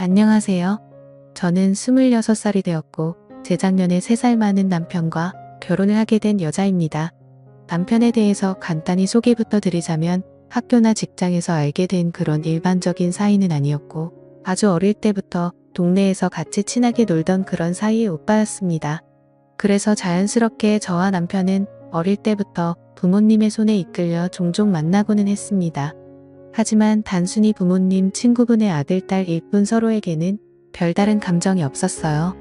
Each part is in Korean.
안녕하세요. 저는 26살이 되었고 재작년에 3살 많은 남편과 결혼을 하게 된 여자입니다. 남편에 대해서 간단히 소개부터 드리자면 학교나 직장에서 알게 된 그런 일반적인 사이는 아니었고 아주 어릴 때부터 동네에서 같이 친하게 놀던 그런 사이의 오빠였습니다. 그래서 자연스럽게 저와 남편은 어릴 때부터 부모님의 손에 이끌려 종종 만나고는 했습니다. 하지만 단순히 부모님, 친구분의 아들, 딸일 뿐 서로에게는 별다른 감정이 없었어요.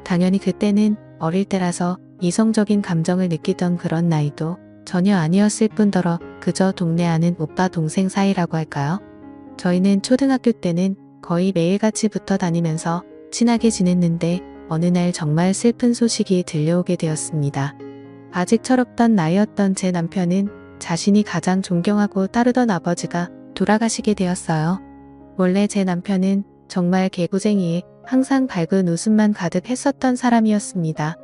당연히 그때는 어릴 때라서 이성적인 감정을 느끼던 그런 나이도 전혀 아니었을 뿐더러 그저 동네 아는 오빠 동생 사이라고 할까요? 저희는 초등학교 때는 거의 매일같이 붙어 다니면서 친하게 지냈는데 어느 날 정말 슬픈 소식이 들려오게 되었습니다. 아직 철없던 나이였던 제 남편은 자신이 가장 존경하고 따르던 아버지가 돌아가시게 되었어요. 원래 제 남편은 정말 개구쟁이에 항상 밝은 웃음만 가득했었던 사람이었습니다.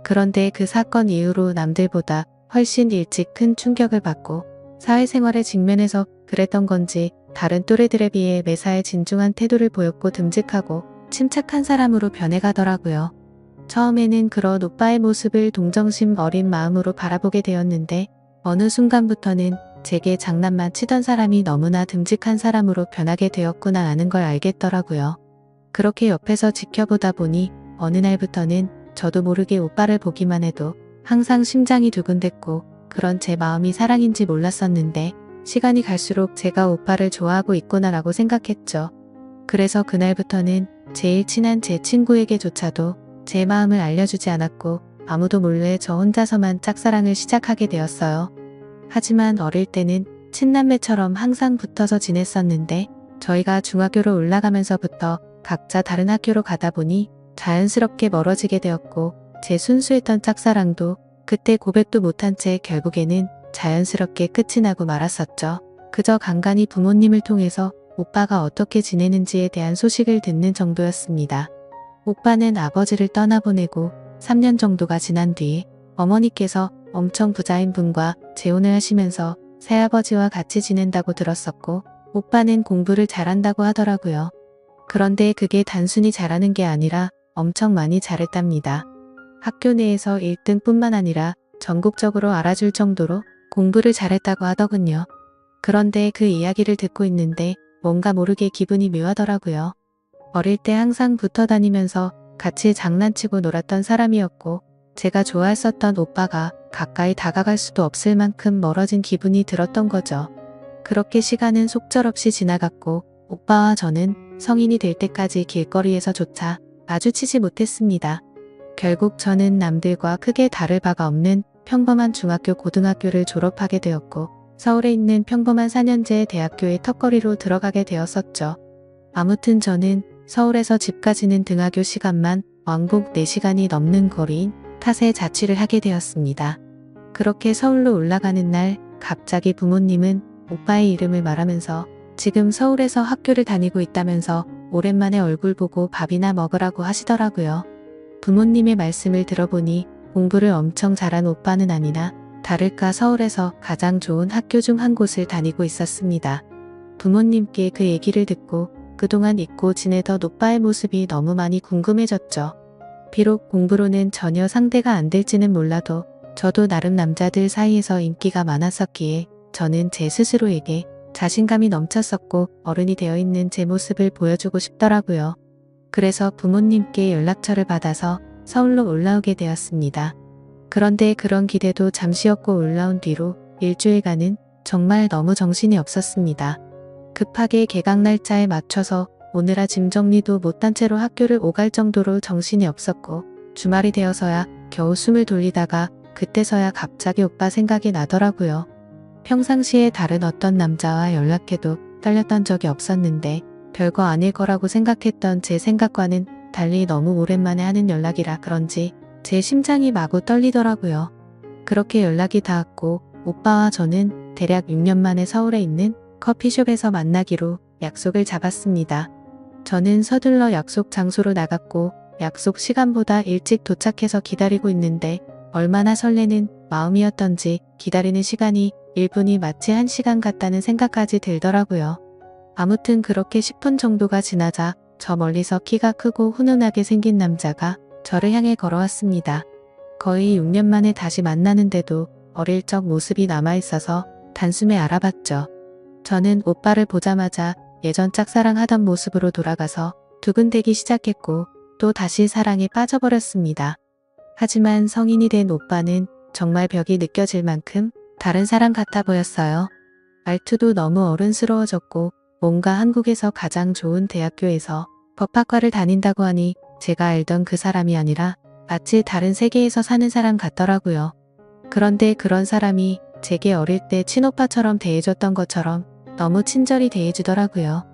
그런데 그 사건 이후로 남들보다 훨씬 일찍 큰 충격을 받고 사회생활에 직면해서 그랬던 건지 다른 또래들에 비해 매사에 진중한 태도를 보였고 듬직하고 침착한 사람으로 변해가더라고요. 처음에는 그런 오빠의 모습을 동정심 어린 마음으로 바라보게 되었는데 어느 순간부터는 제게 장난만 치던 사람이 너무나 듬직한 사람으로 변하게 되었구나 하는 걸 알겠더라고요. 그렇게 옆에서 지켜보다 보니 어느 날부터는 저도 모르게 오빠를 보기만 해도 항상 심장이 두근댔고 그런 제 마음이 사랑인지 몰랐었는데 시간이 갈수록 제가 오빠를 좋아하고 있구나라고 생각했죠. 그래서 그날부터는 제일 친한 제 친구에게조차도 제 마음을 알려주지 않았고 아무도 몰래 저 혼자서만 짝사랑을 시작하게 되었어요. 하지만 어릴 때는 친남매처럼 항상 붙어서 지냈었는데 저희가 중학교로 올라가면서부터 각자 다른 학교로 가다 보니 자연스럽게 멀어지게 되었고 제 순수했던 짝사랑도 그때 고백도 못한 채 결국에는 자연스럽게 끝이 나고 말았었죠. 그저 간간히 부모님을 통해서 오빠가 어떻게 지내는지에 대한 소식을 듣는 정도였습니다. 오빠는 아버지를 떠나보내고 3년 정도가 지난 뒤에 어머니께서 엄청 부자인 분과 재혼을 하시면서 새아버지와 같이 지낸다고 들었었고 오빠는 공부를 잘한다고 하더라고요. 그런데 그게 단순히 잘하는 게 아니라 엄청 많이 잘했답니다. 학교 내에서 1등뿐만 아니라 전국적으로 알아줄 정도로 공부를 잘했다고 하더군요. 그런데 그 이야기를 듣고 있는데 뭔가 모르게 기분이 묘하더라고요. 어릴 때 항상 붙어 다니면서 같이 장난치고 놀았던 사람이었고 제가 좋아했었던 오빠가 가까이 다가갈 수도 없을 만큼 멀어진 기분이 들었던 거죠. 그렇게 시간은 속절없이 지나갔고 오빠와 저는 성인이 될 때까지 길거리에서조차 마주치지 못했습니다. 결국 저는 남들과 크게 다를 바가 없는 평범한 중학교 고등학교를 졸업하게 되었고 서울에 있는 평범한 4년제 대학교의 턱걸이로 들어가게 되었었죠. 아무튼 저는 서울에서 집까지는 등하교 시간만 왕복 4시간이 넘는 거리인 탓에 자취를 하게 되었습니다. 그렇게 서울로 올라가는 날 갑자기 부모님은 오빠의 이름을 말하면서 지금 서울에서 학교를 다니고 있다면서 오랜만에 얼굴 보고 밥이나 먹으라고 하시더라고요. 부모님의 말씀을 들어보니 공부를 엄청 잘한 오빠는 아니나 다를까 서울에서 가장 좋은 학교 중 한 곳을 다니고 있었습니다. 부모님께 그 얘기를 듣고 그동안 잊고 지내던 오빠의 모습이 너무 많이 궁금해졌죠. 비록 공부로는 전혀 상대가 안 될지는 몰라도 저도 나름 남자들 사이에서 인기가 많았었기에 저는 제 스스로에게 자신감이 넘쳤었고 어른이 되어 있는 제 모습을 보여주고 싶더라고요. 그래서 부모님께 연락처를 받아서 서울로 올라오게 되었습니다. 그런데 그런 기대도 잠시였고 올라온 뒤로 일주일간은 정말 너무 정신이 없었습니다. 급하게 개강 날짜에 맞춰서 오느라 짐 정리도 못한 채로 학교를 오갈 정도로 정신이 없었고 주말이 되어서야 겨우 숨을 돌리다가 그때서야 갑자기 오빠 생각이 나더라고요. 평상시에 다른 어떤 남자와 연락해도 떨렸던 적이 없었는데 별거 아닐 거라고 생각했던 제 생각과는 달리 너무 오랜만에 하는 연락이라 그런지 제 심장이 마구 떨리더라고요. 그렇게 연락이 닿았고 오빠와 저는 대략 6년 만에 서울에 있는 커피숍에서 만나기로 약속을 잡았습니다. 저는 서둘러 약속 장소로 나갔고 약속 시간보다 일찍 도착해서 기다리고 있는데 얼마나 설레는 마음이었던지 기다리는 시간이 1분이 마치 1시간 같다는 생각까지 들더라고요. 아무튼 그렇게 10분 정도가 지나자 저 멀리서 키가 크고 훈훈하게 생긴 남자가 저를 향해 걸어왔습니다. 거의 6년 만에 다시 만나는데도 어릴 적 모습이 남아있어서 단숨에 알아봤죠. 저는 오빠를 보자마자 예전 짝사랑하던 모습으로 돌아가서 두근대기 시작했고 또 다시 사랑에 빠져버렸습니다. 하지만 성인이 된 오빠는 정말 벽이 느껴질 만큼 다른 사람 같아 보였어요. 말투도 너무 어른스러워졌고 뭔가 한국에서 가장 좋은 대학교에서 법학과를 다닌다고 하니 제가 알던 그 사람이 아니라 마치 다른 세계에서 사는 사람 같더라고요. 그런데 그런 사람이 제게 어릴 때 친오빠처럼 대해줬던 것처럼 너무 친절히 대해주더라고요.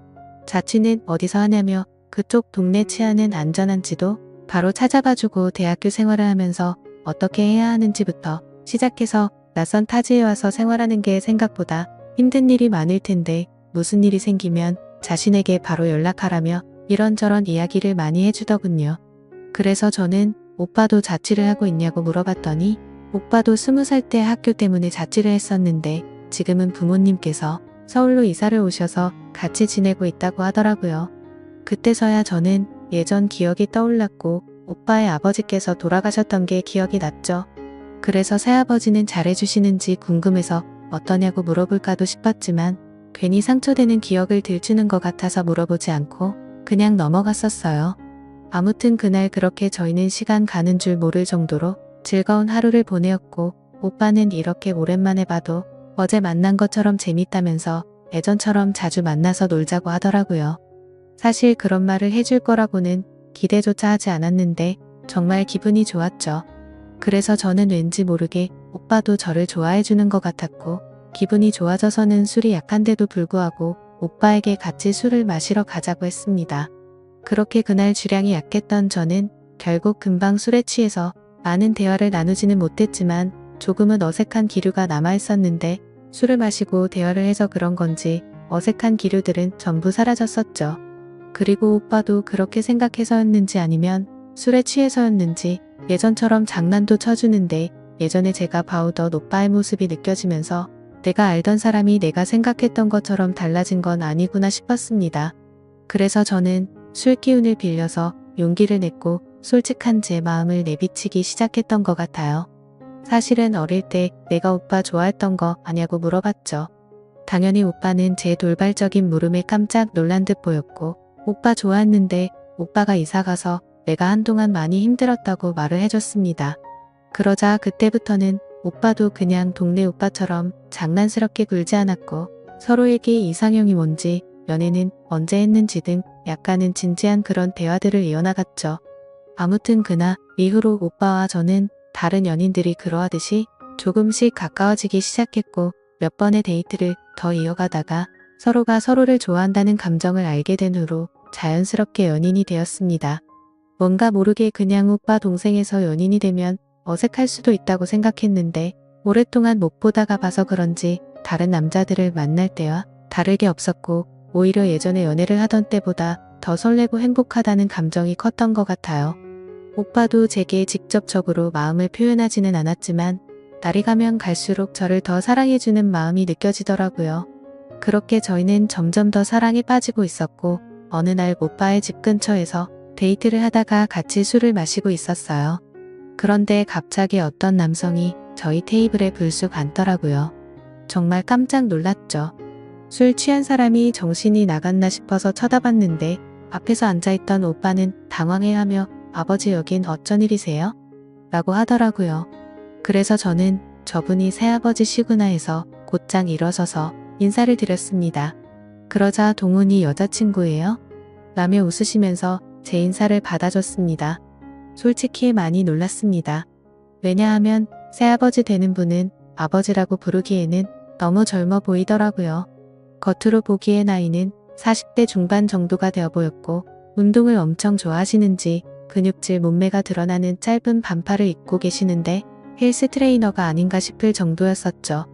자취는 어디서 하냐며 그쪽 동네 치안은 안전한지도 바로 찾아봐주고 대학교 생활을 하면서 어떻게 해야 하는지부터 시작해서 낯선 타지에 와서 생활하는 게 생각보다 힘든 일이 많을 텐데 무슨 일이 생기면 자신에게 바로 연락하라며 이런저런 이야기를 많이 해주더군요. 그래서 저는 오빠도 자취를 하고 있냐고 물어봤더니 오빠도 20살 때 학교 때문에 자취를 했었는데 지금은 부모님께서 서울로 이사를 오셔서 같이 지내고 있다고 하더라고요. 그때서야 저는 예전 기억이 떠올랐고 오빠의 아버지께서 돌아가셨던 게 기억이 났죠. 그래서 새아버지는 잘해주시는지 궁금해서 어떠냐고 물어볼까도 싶었지만 괜히 상처되는 기억을 들추는 것 같아서 물어보지 않고 그냥 넘어갔었어요. 아무튼 그날 그렇게 저희는 시간 가는 줄 모를 정도로 즐거운 하루를 보내었고 오빠는 이렇게 오랜만에 봐도 어제 만난 것처럼 재밌다면서 예전처럼 자주 만나서 놀자고 하더라고요. 사실 그런 말을 해줄 거라고는 기대조차 하지 않았는데 정말 기분이 좋았죠. 그래서 저는 왠지 모르게 오빠도 저를 좋아해주는 것 같았고 기분이 좋아져서는 술이 약한데도 불구하고 오빠에게 같이 술을 마시러 가자고 했습니다. 그렇게 그날 주량이 약했던 저는 결국 금방 술에 취해서 많은 대화를 나누지는 못했지만 조금은 어색한 기류가 남아있었는데 술을 마시고 대화를 해서 그런 건지 어색한 기류들은 전부 사라졌었죠. 그리고 오빠도 그렇게 생각해서였는지 아니면 술에 취해서였는지 예전처럼 장난도 쳐주는데 예전에 제가 봐오던 오빠의 모습이 느껴지면서 내가 알던 사람이 내가 생각했던 것처럼 달라진 건 아니구나 싶었습니다. 그래서 저는 술 기운을 빌려서 용기를 냈고 솔직한 제 마음을 내비치기 시작했던 것 같아요. 사실은 어릴 때 내가 오빠 좋아했던 거 아냐고 물어봤죠. 당연히 오빠는 제 돌발적인 물음에 깜짝 놀란 듯 보였고 오빠 좋아했는데 오빠가 이사가서 내가 한동안 많이 힘들었다고 말을 해줬습니다. 그러자 그때부터는 오빠도 그냥 동네 오빠처럼 장난스럽게 굴지 않았고 서로에게 이상형이 뭔지 연애는 언제 했는지 등 약간은 진지한 그런 대화들을 이어나갔죠. 아무튼 그날 이후로 오빠와 저는 다른 연인들이 그러하듯이 조금씩 가까워지기 시작했고 몇 번의 데이트를 더 이어가다가 서로가 서로를 좋아한다는 감정을 알게 된 후로 자연스럽게 연인이 되었습니다. 뭔가 모르게 그냥 오빠 동생에서 연인이 되면 어색할 수도 있다고 생각했는데 오랫동안 못 보다가 봐서 그런지 다른 남자들을 만날 때와 다르게 없었고 오히려 예전에 연애를 하던 때보다 더 설레고 행복하다는 감정이 컸던 것 같아요. 오빠도 제게 직접적으로 마음을 표현하지는 않았지만 날이 가면 갈수록 저를 더 사랑해주는 마음이 느껴지더라고요. 그렇게 저희는 점점 더 사랑에 빠지고 있었고 어느 날 오빠의 집 근처에서 데이트를 하다가 같이 술을 마시고 있었어요. 그런데 갑자기 어떤 남성이 저희 테이블에 불쑥 앉더라고요. 정말 깜짝 놀랐죠. 술 취한 사람이 정신이 나갔나 싶어서 쳐다봤는데 앞에서 앉아있던 오빠는 당황해하며 아버지 여긴 어쩐 일이세요? 라고 하더라고요. 그래서 저는 저분이 새아버지시구나 해서 곧장 일어서서 인사를 드렸습니다. 그러자 동훈이 여자친구예요? 라며 웃으시면서 제 인사를 받아줬습니다. 솔직히 많이 놀랐습니다. 왜냐하면 새아버지 되는 분은 아버지라고 부르기에는 너무 젊어 보이더라고요. 겉으로 보기에 나이는 40대 중반 정도가 되어 보였고 운동을 엄청 좋아하시는지 근육질 몸매가 드러나는 짧은 반팔을 입고 계시는데 헬스 트레이너가 아닌가 싶을 정도였었죠.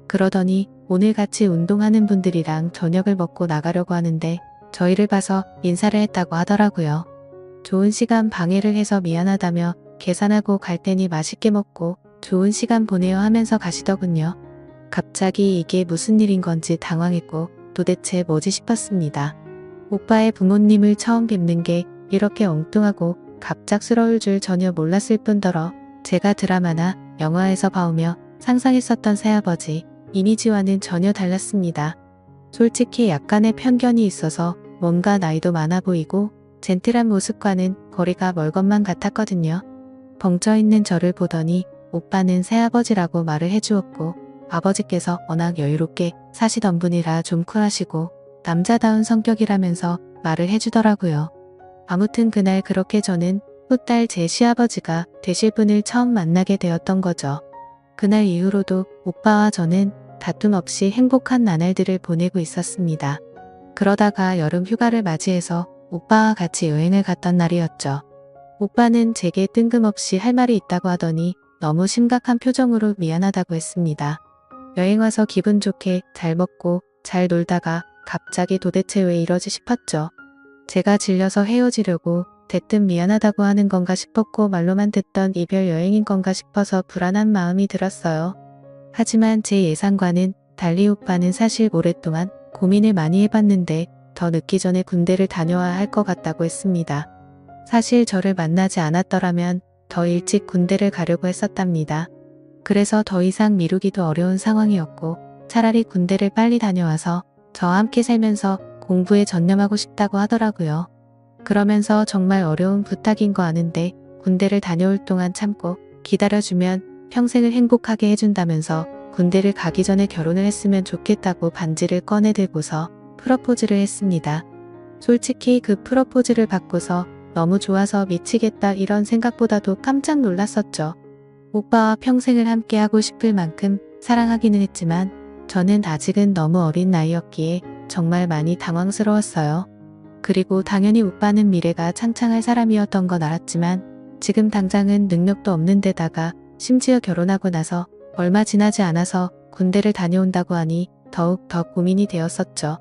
그러더니 오늘 같이 운동하는 분들이랑 저녁을 먹고 나가려고 하는데 저희를 봐서 인사를 했다고 하더라고요. 좋은 시간 방해를 해서 미안하다며 계산하고 갈 테니 맛있게 먹고 좋은 시간 보내요 하면서 가시더군요. 갑자기 이게 무슨 일인 건지 당황했고 도대체 뭐지 싶었습니다. 오빠의 부모님을 처음 뵙는 게 이렇게 엉뚱하고 갑작스러울 줄 전혀 몰랐을 뿐더러 제가 드라마나 영화에서 봐오며 상상했었던 새아버지 이미지와는 전혀 달랐습니다. 솔직히 약간의 편견이 있어서 뭔가 나이도 많아 보이고 젠틀한 모습과는 거리가 멀 것만 같았거든요. 벙쪄있는 저를 보더니 오빠는 새아버지라고 말을 해주었고 아버지께서 워낙 여유롭게 사시던 분이라 좀 쿨하시고 남자다운 성격이라면서 말을 해주더라고요. 아무튼 그날 그렇게 저는 후딸 제 시아버지가 되실 분을 처음 만나게 되었던 거죠. 그날 이후로도 오빠와 저는 다툼 없이 행복한 나날들을 보내고 있었습니다. 그러다가 여름 휴가를 맞이해서 오빠와 같이 여행을 갔던 날이었죠. 오빠는 제게 뜬금없이 할 말이 있다고 하더니 너무 심각한 표정으로 미안하다고 했습니다. 여행 와서 기분 좋게 잘 먹고 잘 놀다가 갑자기 도대체 왜 이러지 싶었죠. 제가 질려서 헤어지려고 대뜸 미안하다고 하는 건가 싶었고 말로만 듣던 이별 여행인 건가 싶어서 불안한 마음이 들었어요. 하지만 제 예상과는 달리 오빠는 사실 오랫동안 고민을 많이 해봤는데 더 늦기 전에 군대를 다녀와야 할 것 같다고 했습니다. 사실 저를 만나지 않았더라면 더 일찍 군대를 가려고 했었답니다. 그래서 더 이상 미루기도 어려운 상황이었고 차라리 군대를 빨리 다녀와서 저와 함께 살면서 공부에 전념하고 싶다고 하더라고요. 그러면서 정말 어려운 부탁인 거 아는데 군대를 다녀올 동안 참고 기다려주면 평생을 행복하게 해준다면서 군대를 가기 전에 결혼을 했으면 좋겠다고 반지를 꺼내들고서 프러포즈를 했습니다. 솔직히 그 프러포즈를 받고서 너무 좋아서 미치겠다 이런 생각보다도 깜짝 놀랐었죠. 오빠와 평생을 함께하고 싶을 만큼 사랑하기는 했지만 저는 아직은 너무 어린 나이였기에 정말 많이 당황스러웠어요. 그리고 당연히 오빠는 미래가 창창할 사람이었던 건 알았지만 지금 당장은 능력도 없는 데다가 심지어 결혼하고 나서 얼마 지나지 않아서 군대를 다녀온다고 하니 더욱 더 고민이 되었었죠.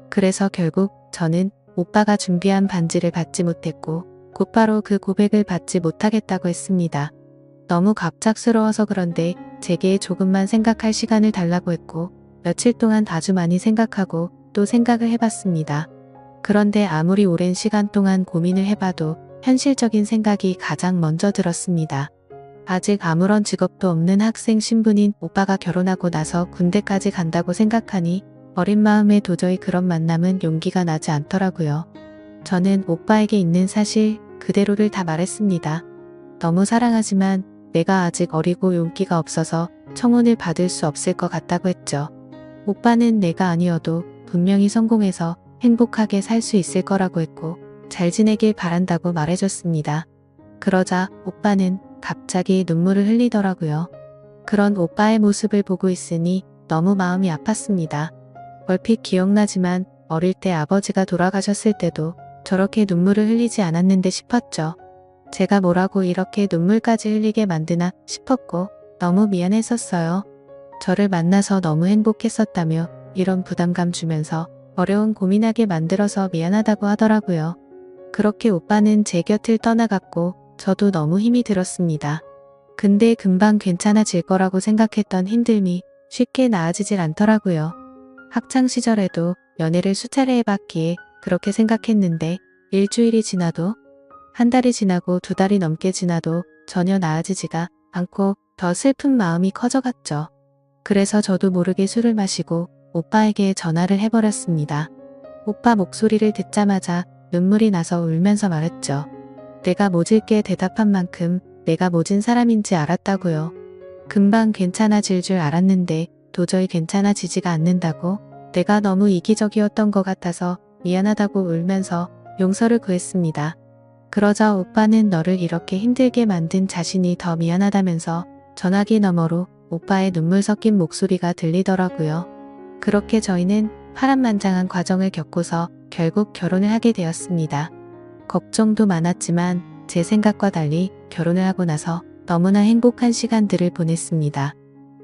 그래서 결국 저는 오빠가 준비한 반지를 받지 못했고 곧바로 그 고백을 받지 못하겠다고 했습니다. 너무 갑작스러워서 그런데 제게 조금만 생각할 시간을 달라고 했고 며칠 동안 아주 많이 생각하고 또 생각을 해봤습니다. 그런데 아무리 오랜 시간 동안 고민을 해봐도 현실적인 생각이 가장 먼저 들었습니다. 아직 아무런 직업도 없는 학생 신분인 오빠가 결혼하고 나서 군대까지 간다고 생각하니 어린 마음에 도저히 그런 만남은 용기가 나지 않더라고요. 저는 오빠에게 있는 사실 그대로를 다 말했습니다. 너무 사랑하지만 내가 아직 어리고 용기가 없어서 청혼을 받을 수 없을 것 같다고 했죠. 오빠는 내가 아니어도 분명히 성공해서 행복하게 살 수 있을 거라고 했고 잘 지내길 바란다고 말해줬습니다. 그러자 오빠는 갑자기 눈물을 흘리더라고요. 그런 오빠의 모습을 보고 있으니 너무 마음이 아팠습니다. 얼핏 기억나지만 어릴 때 아버지가 돌아가셨을 때도 저렇게 눈물을 흘리지 않았는데 싶었죠. 제가 뭐라고 이렇게 눈물까지 흘리게 만드나 싶었고 너무 미안했었어요. 저를 만나서 너무 행복했었다며 이런 부담감 주면서 어려운 고민하게 만들어서 미안하다고 하더라고요. 그렇게 오빠는 제 곁을 떠나갔고 저도 너무 힘이 들었습니다. 근데 금방 괜찮아질 거라고 생각했던 힘듦이 쉽게 나아지질 않더라고요. 학창시절에도 연애를 수차례 해봤기에 그렇게 생각했는데 일주일이 지나도 한 달이 지나고 두 달이 넘게 지나도 전혀 나아지지가 않고 더 슬픈 마음이 커져갔죠. 그래서 저도 모르게 술을 마시고 오빠에게 전화를 해버렸습니다. 오빠 목소리를 듣자마자 눈물이 나서 울면서 말했죠. 내가 모질게 대답한 만큼 내가 모진 사람인지 알았다고요. 금방 괜찮아질 줄 알았는데 도저히 괜찮아지지가 않는다고 내가 너무 이기적이었던 것 같아서 미안하다고 울면서 용서를 구했습니다. 그러자 오빠는 너를 이렇게 힘들게 만든 자신이 더 미안하다면서 전화기 너머로 오빠의 눈물 섞인 목소리가 들리더라고요. 그렇게 저희는 파란만장한 과정을 겪고서 결국 결혼을 하게 되었습니다. 걱정도 많았지만 제 생각과 달리 결혼을 하고 나서 너무나 행복한 시간들을 보냈습니다.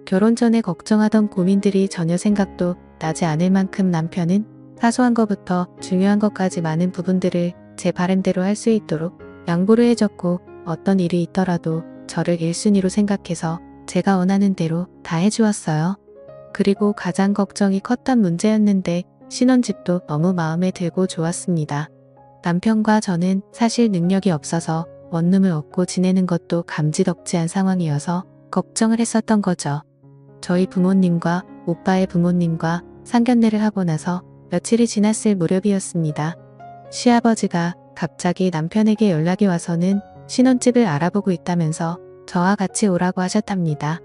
결혼 전에 걱정하던 고민들이 전혀 생각도 나지 않을 만큼 남편은 사소한 것부터 중요한 것까지 많은 부분들을 제 바람대로 할 수 있도록 양보를 해줬고 어떤 일이 있더라도 저를 1순위로 생각해서 제가 원하는 대로 다 해주었어요. 그리고 가장 걱정이 컸던 문제였는데 신혼집도 너무 마음에 들고 좋았습니다. 남편과 저는 사실 능력이 없어서 원룸을 얻고 지내는 것도 감지덕지한 상황이어서 걱정을 했었던 거죠. 저희 부모님과 오빠의 부모님과 상견례를 하고 나서 며칠이 지났을 무렵이었습니다. 시아버지가 갑자기 남편에게 연락이 와서는 신혼집을 알아보고 있다면서 저와 같이 오라고 하셨답니다.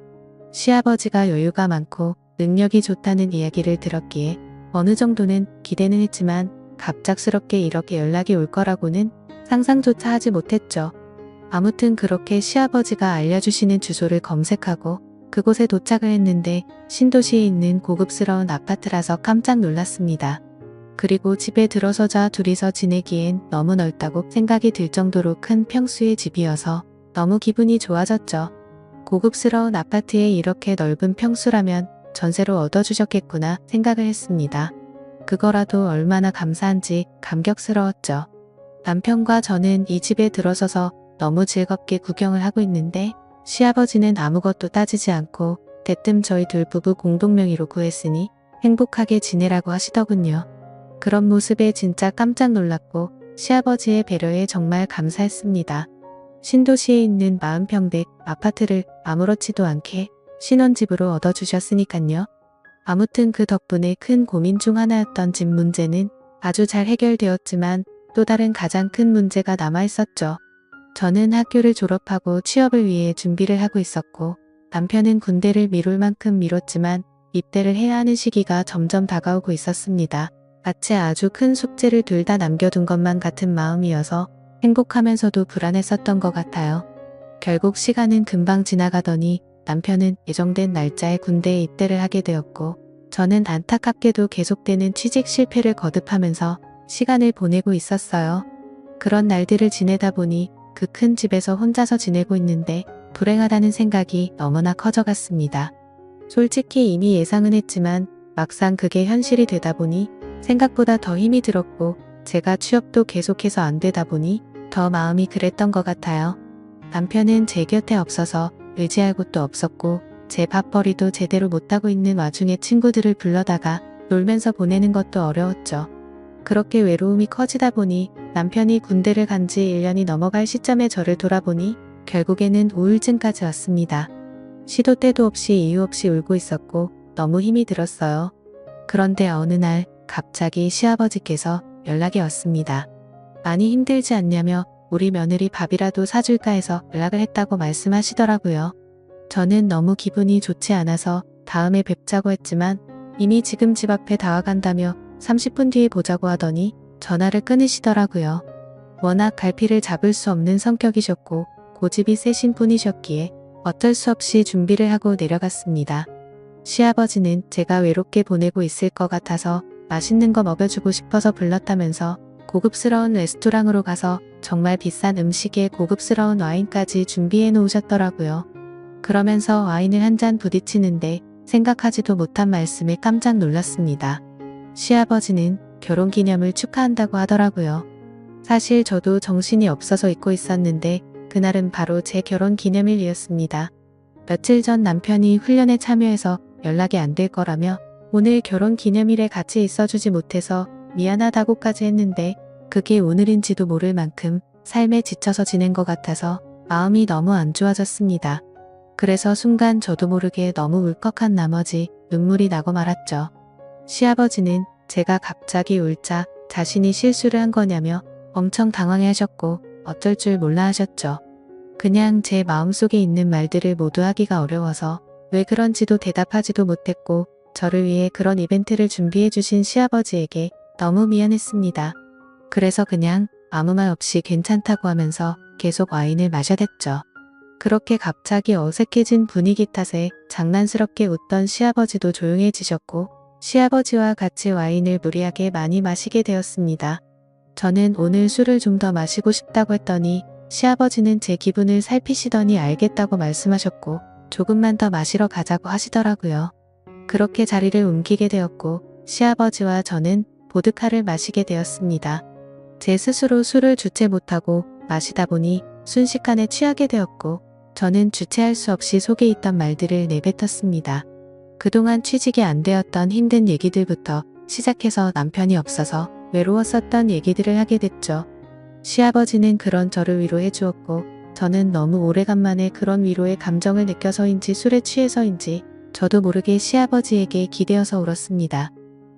시아버지가 여유가 많고 능력이 좋다는 이야기를 들었기에 어느 정도는 기대는 했지만 갑작스럽게 이렇게 연락이 올 거라고는 상상조차 하지 못했죠. 아무튼 그렇게 시아버지가 알려주시는 주소를 검색하고 그곳에 도착을 했는데 신도시에 있는 고급스러운 아파트라서 깜짝 놀랐습니다. 그리고 집에 들어서자 둘이서 지내기엔 너무 넓다고 생각이 들 정도로 큰 평수의 집이어서 너무 기분이 좋아졌죠. 고급스러운 아파트에 이렇게 넓은 평수라면 전세로 얻어주셨겠구나 생각을 했습니다. 그거라도 얼마나 감사한지 감격스러웠죠. 남편과 저는 이 집에 들어서서 너무 즐겁게 구경을 하고 있는데 시아버지는 아무것도 따지지 않고 대뜸 저희 둘 부부 공동명의로 구했으니 행복하게 지내라고 하시더군요. 그런 모습에 진짜 깜짝 놀랐고 시아버지의 배려에 정말 감사했습니다. 신도시에 있는 40평대 아파트를 아무렇지도 않게 신혼집으로 얻어주셨으니깐요. 아무튼 그 덕분에 큰 고민 중 하나였던 집 문제는 아주 잘 해결되었지만 또 다른 가장 큰 문제가 남아있었죠. 저는 학교를 졸업하고 취업을 위해 준비를 하고 있었고 남편은 군대를 미룰 만큼 미뤘지만 입대를 해야 하는 시기가 점점 다가오고 있었습니다. 마치 아주 큰 숙제를 둘 다 남겨둔 것만 같은 마음이어서 행복하면서도 불안했었던 것 같아요. 결국 시간은 금방 지나가더니 남편은 예정된 날짜에 군대에 입대를 하게 되었고 저는 안타깝게도 계속되는 취직 실패를 거듭하면서 시간을 보내고 있었어요. 그런 날들을 지내다 보니 그 큰 집에서 혼자서 지내고 있는데 불행하다는 생각이 너무나 커져갔습니다. 솔직히 이미 예상은 했지만 막상 그게 현실이 되다 보니 생각보다 더 힘이 들었고 제가 취업도 계속해서 안 되다 보니 더 마음이 그랬던 것 같아요. 남편은 제 곁에 없어서 의지할 곳도 없었고 제 밥벌이도 제대로 못하고 있는 와중에 친구들을 불러다가 놀면서 보내는 것도 어려웠죠. 그렇게 외로움이 커지다 보니 남편이 군대를 간 지 1년이 넘어갈 시점에 저를 돌아보니 결국에는 우울증까지 왔습니다. 시도 때도 없이 이유 없이 울고 있었고 너무 힘이 들었어요. 그런데 어느 날 갑자기 시아버지께서 연락이 왔습니다. 많이 힘들지 않냐며 우리 며느리 밥이라도 사줄까 해서 연락을 했다고 말씀하시더라고요. 저는 너무 기분이 좋지 않아서 다음에 뵙자고 했지만 이미 지금 집 앞에 다 와간다며 30분 뒤에 보자고 하더니 전화를 끊으시더라고요. 워낙 갈피를 잡을 수 없는 성격이셨고 고집이 세신 분이셨기에 어쩔 수 없이 준비를 하고 내려갔습니다. 시아버지는 제가 외롭게 보내고 있을 것 같아서 맛있는 거 먹여주고 싶어서 불렀다면서 고급스러운 레스토랑으로 가서 정말 비싼 음식에 고급스러운 와인까지 준비해 놓으셨더라고요. 그러면서 와인을 한 잔 부딪히는데 생각하지도 못한 말씀에 깜짝 놀랐습니다. 시아버지는 결혼기념을 축하한다고 하더라고요. 사실 저도 정신이 없어서 잊고 있었는데 그날은 바로 제 결혼기념일이었습니다. 며칠 전 남편이 훈련에 참여해서 연락이 안 될 거라며 오늘 결혼기념일에 같이 있어주지 못해서 미안하다고까지 했는데 그게 오늘인지도 모를 만큼 삶에 지쳐서 지낸 것 같아서 마음이 너무 안 좋아졌습니다. 그래서 순간 저도 모르게 너무 울컥한 나머지 눈물이 나고 말았죠. 시아버지는 제가 갑자기 울자 자신이 실수를 한 거냐며 엄청 당황해 하셨고 어쩔 줄 몰라 하셨죠. 그냥 제 마음속에 있는 말들을 모두 하기가 어려워서 왜 그런지도 대답하지도 못했고 저를 위해 그런 이벤트를 준비해 주신 시아버지에게 너무 미안했습니다. 그래서 그냥 아무 말 없이 괜찮다고 하면서 계속 와인을 마셔댔죠. 그렇게 갑자기 어색해진 분위기 탓에 장난스럽게 웃던 시아버지도 조용해지셨고 시아버지와 같이 와인을 무리하게 많이 마시게 되었습니다. 저는 오늘 술을 좀 더 마시고 싶다고 했더니 시아버지는 제 기분을 살피시더니 알겠다고 말씀하셨고 조금만 더 마시러 가자고 하시더라고요. 그렇게 자리를 옮기게 되었고 시아버지와 저는 보드카를 마시게 되었습니다. 제 스스로 술을 주체 못하고 마시다 보니 순식간에 취하게 되었고 저는 주체할 수 없이 속에 있던 말들을 내뱉었습니다. 그동안 취직이 안 되었던 힘든 얘기들부터 시작해서 남편이 없어서 외로웠었던 얘기들을 하게 됐죠. 시아버지는 그런 저를 위로해 주었고 저는 너무 오래간만에 그런 위로의 감정을 느껴서인지 술에 취해서인지 저도 모르게 시아버지에게 기대어서 울었습니다.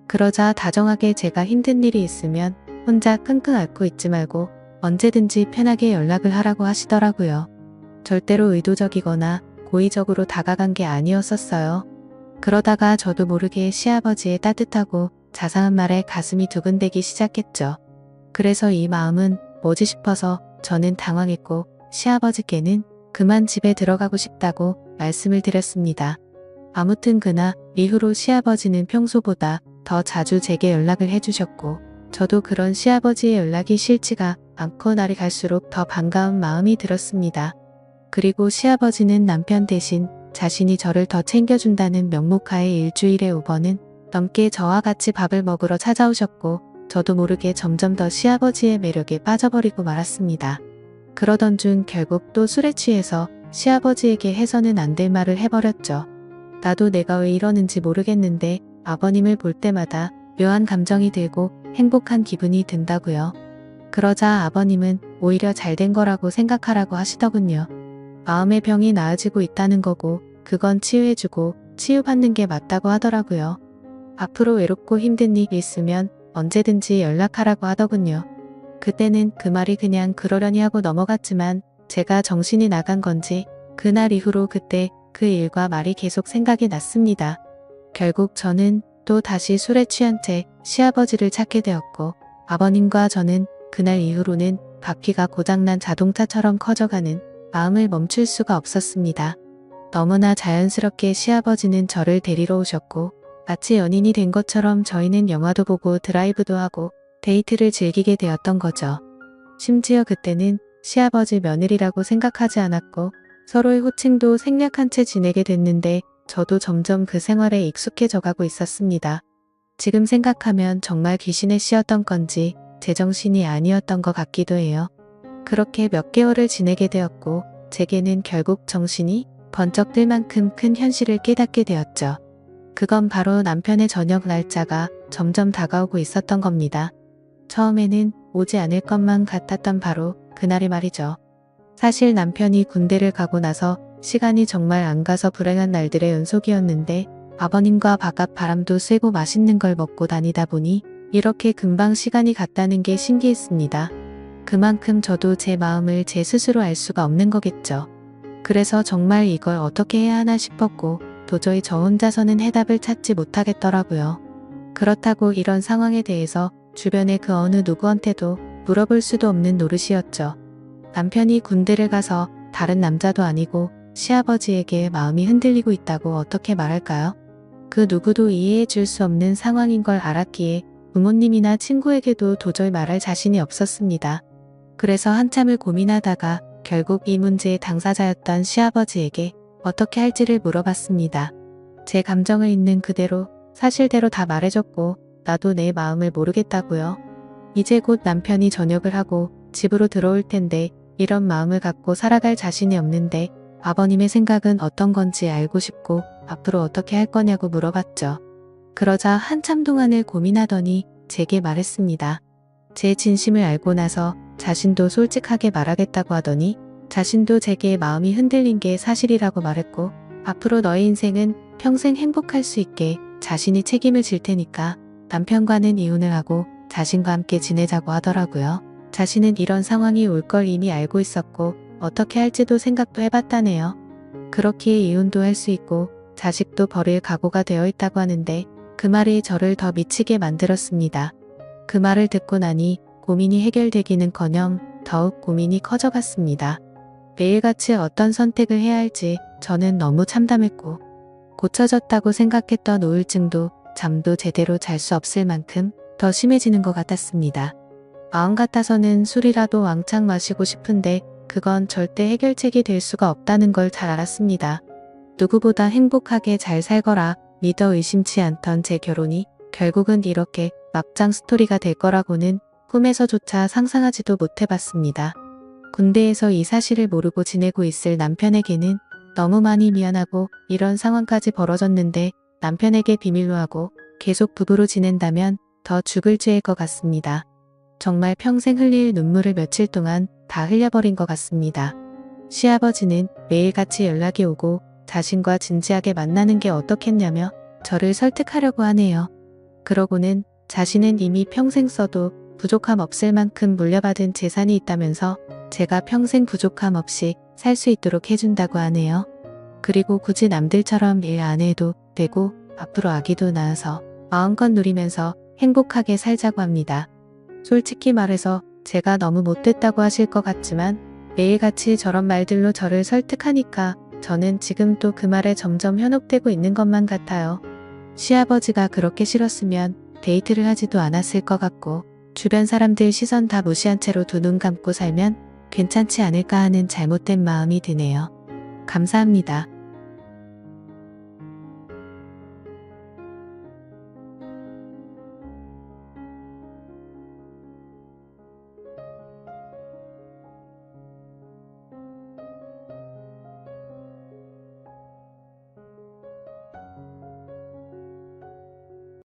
그러자 다정하게 제가 힘든 일이 있으면 혼자 끙끙 앓고 있지 말고 언제든지 편하게 연락을 하라고 하시더라고요. 절대로 의도적이거나 고의적으로 다가간 게 아니었었어요. 그러다가 저도 모르게 시아버지의 따뜻하고 자상한 말에 가슴이 두근대기 시작했죠. 그래서 이 마음은 뭐지 싶어서 저는 당황했고 시아버지께는 그만 집에 들어가고 싶다고 말씀을 드렸습니다. 아무튼 그날 이후로 시아버지는 평소보다 더 자주 제게 연락을 해주셨고 저도 그런 시아버지의 연락이 싫지가 않고 날이 갈수록 더 반가운 마음이 들었습니다. 그리고 시아버지는 남편 대신 자신이 저를 더 챙겨준다는 명목하에 일주일에 5번은 넘게 저와 같이 밥을 먹으러 찾아오셨고 저도 모르게 점점 더 시아버지의 매력에 빠져버리고 말았습니다. 그러던 중 결국 또 술에 취해서 시아버지에게 해서는 안 될 말을 해버렸죠. 나도 내가 왜 이러는지 모르겠는데 아버님을 볼 때마다 묘한 감정이 들고 행복한 기분이 든다고요. 그러자 아버님은 오히려 잘된 거라고 생각하라고 하시더군요. 마음의 병이 나아지고 있다는 거고 그건 치유해주고 치유받는 게 맞다고 하더라고요. 앞으로 외롭고 힘든 일이 있으면 언제든지 연락하라고 하더군요. 그때는 그 말이 그냥 그러려니 하고 넘어갔지만 제가 정신이 나간 건지 그날 이후로 그때 그 일과 말이 계속 생각이 났습니다. 결국 저는 또 다시 술에 취한 채 시아버지를 찾게 되었고 아버님과 저는 그날 이후로는 바퀴가 고장난 자동차처럼 커져가는 마음을 멈출 수가 없었습니다. 너무나 자연스럽게 시아버지는 저를 데리러 오셨고 마치 연인이 된 것처럼 저희는 영화도 보고 드라이브도 하고 데이트를 즐기게 되었던 거죠. 심지어 그때는 시아버지 며느리라고 생각하지 않았고 서로의 호칭도 생략한 채 지내게 됐는데 저도 점점 그 생활에 익숙해져 가고 있었습니다. 지금 생각하면 정말 귀신의 씨였던 건지 제정신이 아니었던 것 같기도 해요. 그렇게 몇 개월을 지내게 되었고 제게는 결국 정신이 번쩍 들 만큼 큰 현실을 깨닫게 되었죠. 그건 바로 남편의 저녁 날짜가 점점 다가오고 있었던 겁니다. 처음에는 오지 않을 것만 같았던 바로 그날이 말이죠. 사실 남편이 군대를 가고 나서 시간이 정말 안 가서 불행한 날들의 연속이었는데 아버님과 바깥 바람도 쐬고 맛있는 걸 먹고 다니다 보니 이렇게 금방 시간이 갔다는 게 신기했습니다. 그만큼 저도 제 마음을 제 스스로 알 수가 없는 거겠죠. 그래서 정말 이걸 어떻게 해야 하나 싶었고 도저히 저 혼자서는 해답을 찾지 못하겠더라고요. 그렇다고 이런 상황에 대해서 주변의 그 어느 누구한테도 물어볼 수도 없는 노릇이었죠. 남편이 군대를 가서 다른 남자도 아니고 시아버지에게 마음이 흔들리고 있다고 어떻게 말할까요? 그 누구도 이해해 줄 수 없는 상황인 걸 알았기에 부모님이나 친구에게도 도저히 말할 자신이 없었습니다. 그래서 한참을 고민하다가 결국 이 문제의 당사자였던 시아버지에게 어떻게 할지를 물어봤습니다. 제 감정을 있는 그대로 사실대로 다 말해줬고 나도 내 마음을 모르겠다고요. 이제 곧 남편이 전역을 하고 집으로 들어올 텐데 이런 마음을 갖고 살아갈 자신이 없는데 아버님의 생각은 어떤 건지 알고 싶고 앞으로 어떻게 할 거냐고 물어봤죠. 그러자 한참 동안을 고민하더니 제게 말했습니다. 제 진심을 알고 나서 자신도 솔직하게 말하겠다고 하더니 자신도 제게 마음이 흔들린 게 사실이라고 말했고 앞으로 너의 인생은 평생 행복할 수 있게 자신이 책임을 질 테니까 남편과는 이혼을 하고 자신과 함께 지내자고 하더라고요. 자신은 이런 상황이 올 걸 이미 알고 있었고 어떻게 할지도 생각도 해봤다네요. 그렇기에 이혼도 할 수 있고 자식도 버릴 각오가 되어 있다고 하는데 그 말이 저를 더 미치게 만들었습니다. 그 말을 듣고 나니 고민이 해결되기는커녕 더욱 고민이 커져갔습니다. 매일같이 어떤 선택을 해야 할지 저는 너무 참담했고 고쳐졌다고 생각했던 우울증도 잠도 제대로 잘 수 없을 만큼 더 심해지는 것 같았습니다. 마음 같아서는 술이라도 왕창 마시고 싶은데 그건 절대 해결책이 될 수가 없다는 걸 잘 알았습니다. 누구보다 행복하게 잘 살거라 믿어 의심치 않던 제 결혼이 결국은 이렇게 막장 스토리가 될 거라고는 꿈에서조차 상상하지도 못해봤습니다. 군대에서 이 사실을 모르고 지내고 있을 남편에게는 너무 많이 미안하고 이런 상황까지 벌어졌는데 남편에게 비밀로 하고 계속 부부로 지낸다면 더 죽을 죄일 것 같습니다. 정말 평생 흘릴 눈물을 며칠 동안 다 흘려버린 것 같습니다. 시아버지는 매일같이 연락이 오고 자신과 진지하게 만나는 게 어떻겠냐며 저를 설득하려고 하네요. 그러고는 자신은 이미 평생 써도 부족함 없을 만큼 물려받은 재산이 있다면서 제가 평생 부족함 없이 살 수 있도록 해준다고 하네요. 그리고 굳이 남들처럼 일 안 해도 되고 앞으로 아기도 낳아서 마음껏 누리면서 행복하게 살자고 합니다. 솔직히 말해서 제가 너무 못됐다고 하실 것 같지만 매일같이 저런 말들로 저를 설득하니까 저는 지금 또 그 말에 점점 현혹되고 있는 것만 같아요. 시아버지가 그렇게 싫었으면 데이트를 하지도 않았을 것 같고 주변 사람들 시선 다 무시한 채로 두 눈 감고 살면 괜찮지 않을까 하는 잘못된 마음이 드네요. 감사합니다.